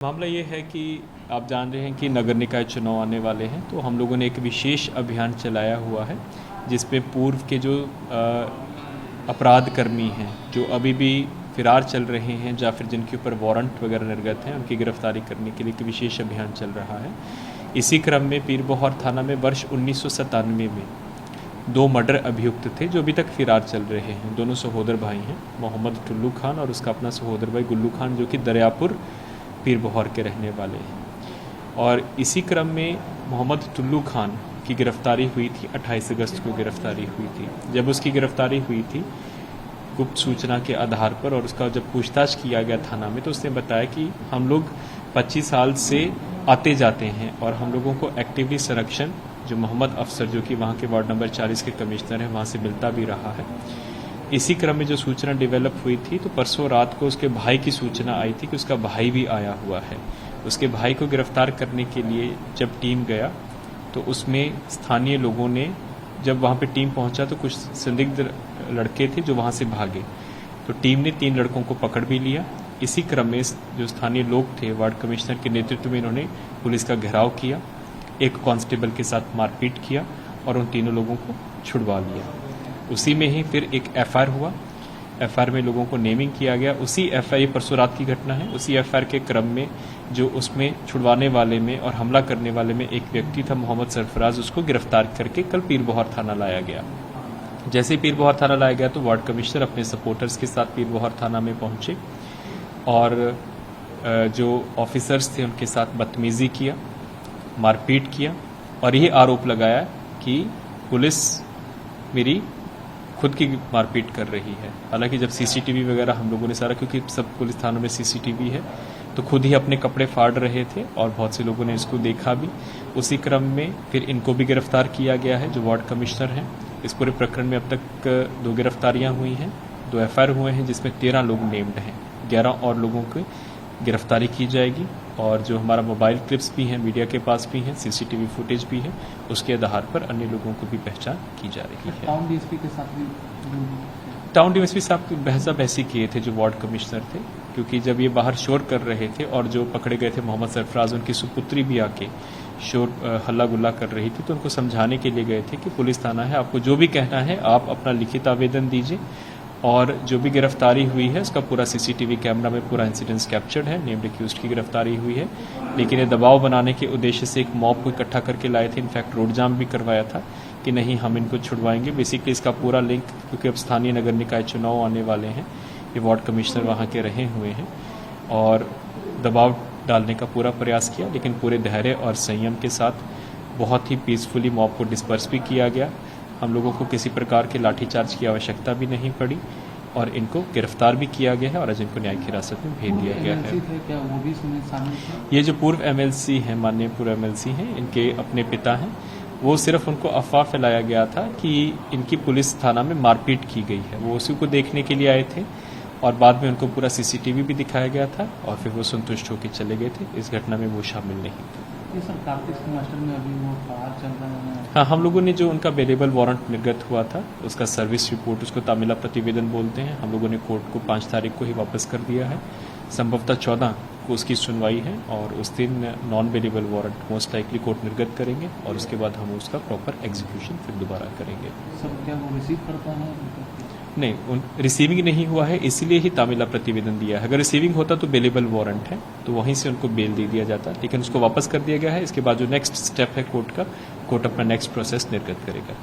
मामला ये है कि आप जान रहे हैं कि नगर निकाय चुनाव आने वाले हैं, तो हम लोगों ने एक विशेष अभियान चलाया हुआ है जिसमें पूर्व के जो अपराध कर्मी हैं जो अभी भी फिरार चल रहे हैं या फिर जिनके ऊपर वारंट वगैरह निर्गत हैं, उनकी गिरफ्तारी करने के लिए एक विशेष अभियान चल रहा है। इसी क्रम में पीरबहोर थाना में वर्ष 1997 में 2 मर्डर अभियुक्त थे जो अभी तक फिरार चल रहे हैं। दोनों सहोदर भाई हैं, मोहम्मद टुल्लू खान और उसका अपना सहोदर भाई गुल्लू खान, जो कि दरियापुर पीरबहोर के रहने वाले हैं। और इसी क्रम में मोहम्मद टुल्लू खान की गिरफ्तारी हुई थी, 28 अगस्त को गिरफ्तारी हुई थी। जब उसकी गिरफ्तारी हुई थी गुप्त सूचना के आधार पर और उसका जब पूछताछ किया गया थाना में, तो उसने बताया कि हम लोग 25 साल से आते जाते हैं और हम लोगों को एक्टिवली संरक्षण जो मोहम्मद अफसर, जो कि वहाँ के वार्ड नंबर 40 के कमिश्नर हैं, वहाँ से मिलता भी रहा है। इसी क्रम में जो सूचना डेवलप हुई थी, तो परसों रात को उसके भाई की सूचना आई थी कि उसका भाई भी आया हुआ है। उसके भाई को गिरफ्तार करने के लिए जब टीम गया तो उसमें स्थानीय लोगों ने, जब वहाँ पे टीम पहुँचा तो कुछ संदिग्ध लड़के थे जो वहाँ से भागे, तो टीम ने 3 लड़कों को पकड़ भी लिया। इसी क्रम में जो स्थानीय लोग थे, वार्ड कमिश्नर के नेतृत्व में इन्होंने पुलिस का घेराव किया, एक कांस्टेबल के साथ मारपीट किया और उन तीनों लोगों को छुड़वा लिया। उसी में ही फिर एक एफआईआर हुआ, एफआईआर में लोगों को नेमिंग किया गया। उसी एफआईआर, परसों रात की घटना है, उसी एफआईआर के क्रम में जो उसमें छुड़वाने वाले में और हमला करने वाले में एक व्यक्ति था मोहम्मद सरफराज, उसको गिरफ्तार करके कल पीरबहोर थाना लाया गया। जैसे ही पीरबहोर थाना लाया गया तो वार्ड कमिश्नर अपने सपोर्टर्स के साथ पीरबहोर थाना में पहुंचे और जो ऑफिसर्स थे उनके साथ बदतमीजी किया, मारपीट किया और ये आरोप लगाया कि पुलिस मेरी खुद की मारपीट कर रही है। हालांकि जब सीसीटीवी वगैरह हम लोगों ने सारा, क्योंकि सब पुलिस थानों में सीसीटीवी है, तो खुद ही अपने कपड़े फाड़ रहे थे और बहुत से लोगों ने इसको देखा भी। उसी क्रम में फिर इनको भी गिरफ्तार किया गया है जो वार्ड कमिश्नर हैं। इस पूरे प्रकरण में अब तक 2 गिरफ्तारियां हुई हैं, 2 एफआईआर हुए हैं जिसमें 13 लोग नेम्ड हैं। 11 और लोगों की गिरफ्तारी की जाएगी और जो हमारा मोबाइल क्लिप्स भी हैं, मीडिया के पास भी हैं, सीसीटीवी फुटेज भी है, उसके आधार पर अन्य लोगों को भी पहचान की जा रही है। टाउन डीएसपी के साथ भी टाउन डीएसपी साहब बहसा बहसी किए थे जो वार्ड कमिश्नर थे, क्योंकि जब ये बाहर शोर कर रहे थे और जो पकड़े गए थे मोहम्मद सरफराज, उनकी सुपुत्री भी आके शोर हल्ला गुल्ला कर रही थी, तो उनको समझाने के लिए गए थे कि पुलिस थाना है, आपको जो भी कहना है आप अपना लिखित आवेदन दीजिए और जो भी गिरफ्तारी हुई है उसका पूरा सीसीटीवी कैमरा में पूरा इंसिडेंस कैप्चर्ड है, नेम्ड एक्यूज्ड की गिरफ्तारी हुई है। लेकिन ये दबाव बनाने के उद्देश्य से एक मॉब को इकट्ठा करके लाए थे, इनफैक्ट रोड जाम भी करवाया था कि नहीं हम इनको छुड़वाएंगे। बेसिकली इसका पूरा लिंक, क्योंकि अब स्थानीय नगर निकाय चुनाव आने वाले हैं, ये वार्ड कमिश्नर वहाँ के रहे हुए हैं और दबाव डालने का पूरा प्रयास किया, लेकिन पूरे धैर्य और संयम के साथ बहुत ही पीसफुली मॉब को डिस्पर्स भी किया गया। हम लोगों को किसी प्रकार के लाठीचार्ज की आवश्यकता भी नहीं पड़ी और इनको गिरफ्तार भी किया गया है और आज इनको न्यायिक हिरासत में भेज दिया गया है। क्या वो भी शामिल थे? ये जो पूर्व एमएलसी हैं, माननीय पूर्व एमएलसी हैं, इनके अपने पिता हैं, वो सिर्फ उनको अफवाह फैलाया गया था कि इनकी पुलिस थाना में मारपीट की गई है, वो उसी को देखने के लिए आए थे और बाद में उनको पूरा सीसीटीवी भी दिखाया गया था और फिर वो संतुष्ट होकर चले गए थे। इस घटना में वो शामिल नहीं थे। ये सर कार्तिक मास्टर में अभी वो बाहर चल रहा है। हाँ, हम लोगों ने जो उनका बेलेबल वारंट निर्गत हुआ था उसका सर्विस रिपोर्ट, उसको तामिला प्रतिवेदन बोलते हैं, हम लोगों ने कोर्ट को 5 तारीख को ही वापस कर दिया है। संभवतः 14 को उसकी सुनवाई है और उस दिन non bailable warrant most likely court निर्गत करेंगे और उसके बाद हम उसका प्रॉपर एग्जीक्यूशन फिर दोबारा करेंगे। सर क्या वो रिसीव करता है? नहीं, रिसीविंग नहीं हुआ है, इसीलिए ही तामिला प्रतिवेदन दिया है। अगर रिसीविंग होता तो बेलेबल वारंट है तो वहीं से उनको बेल दे दिया जाता, लेकिन उसको वापस कर दिया गया है। इसके बाद जो नेक्स्ट स्टेप है कोर्ट का, कोर्ट अपना नेक्स्ट प्रोसेस निर्गत करेगा।